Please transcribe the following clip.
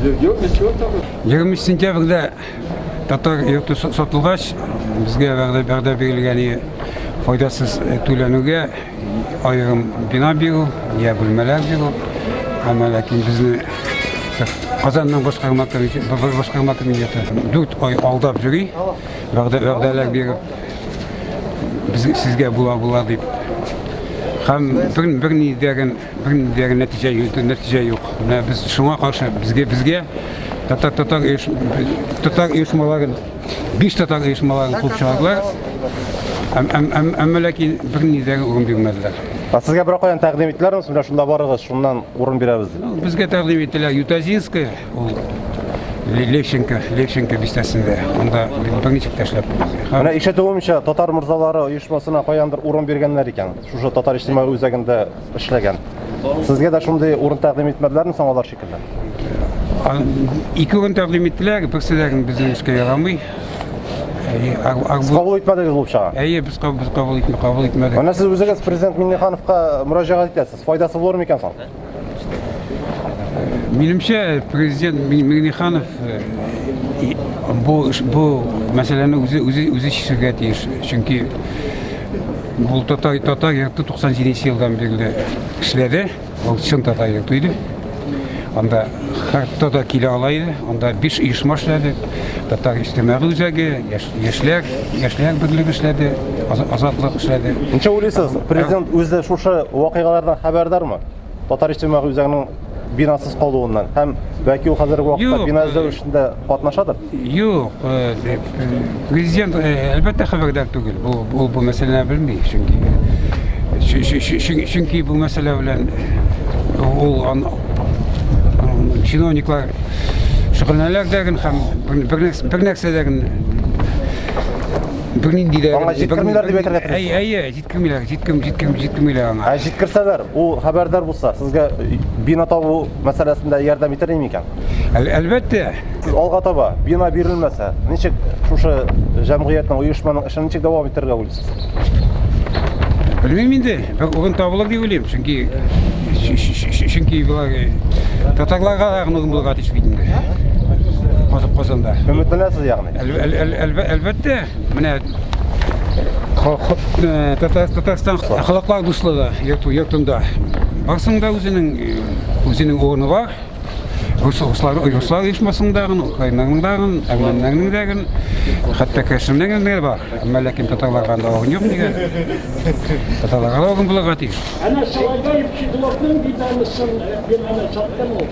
20 сентябрьдә татар йорты сатылгач, безгә вәгъдә бирелгән файдасыз түләнүгә аерым бина бирү, я бүлмәләр бирү, әмма ләкин безне Казанның башкарма комитеты 4 ай алдап йөри, вәгъдәләр биреп, сезгә була дип. Һәм берни дигән нәтиҗә юк. Менә без шуңа каршы безгә татар оешмаларын 5 татар оешмаларын куып чыгардылар. Әмма ләкин берни дигән урын бирмәделәр. Сезгә бер каян тәкъдим иттеләрме? Менә шунда барыгыз, шуннан урын бирәбез дип. Безгә тәкъдим иттеләр Ютазинская, ул Левченко бистәсендә. Анда берничә эшләп булды. Менә ишетүемчә, татар мырзалары оешмасына каяндыр урын биргәннәр икән. Шушы татар иҗтимагый үзәгендә эшләгән. Сезгә дә шундый урын тәкъдим итмәделәрме соң алар шикелле? Ике урын тәкъдим иттеләр, берсенең безнең эшкә ярамый. Кабул итмәдегез булып чыга. Без кабул итмәдек. Менә сез үзегез президент Миңнехановка мөрәҗәгать итәсез. Файдасы булыр микән соң? Минемчә, президент Миңнеханов бу мәсьәләне үзе чишергә тиеш. Чөнки бу татар йорты 97 елдан бирле эшләде. Ул чын татар йорты иде. Анда хатта да килә ала иде. Анда 5 оешма эшләде. Татар иҗтимагый үзәге, яшьләр берлеге эшләде, азатлык эшләде. Ничә уйлыйсыз? Президент үзе шушы вакыйгалардан хәбәрдармы? Татар иҗтимагый үзәгенең бинасыз калуыннан һәм бәлки ул хәзерге вакытта бина эзләү эшендә катнашадыр? Юк, президент әлбәттә хәбәрдар түгел. Ул бу мәсьәләне белми, чөнки бу мәсьәлә белән ул чиновниклар шөгыльләнәләр һәм бер нәрсәдән бернинди дә җиткермиләр дип әйтергә тырышам. Җиткермиләр аңа. Җиткерсәләр, ул хәбәрдар булса, сезгә бина табу мәсьәләсендә ярдәм итәрме икән? Әлбәттә. Алга таба бина бирелмәсә, ничек шушы җәмгыятьнең, оешманың эшен ничек дәвам итәргә уйлыйсыз? Белмим инде, бер урын табылыр дип уйлыйм, чөнки булар татарларга гына булырга тиеш бит инде. Казанда. Өметләнәсез ягъни. Әлбәттә, менә Татарстан халыклар дуслыгы йортында барсында үзенең урыны бар. Руслар оешмасындагы, Украинаның, Армәннәрнең, хәтта Кашимның бар. Әмма ләкин татарларга да урын юк дигән. Татарларга урын булырга тиеш. Әнә Салайдаев Чидиловның биданысын бирмәне чаттан ул.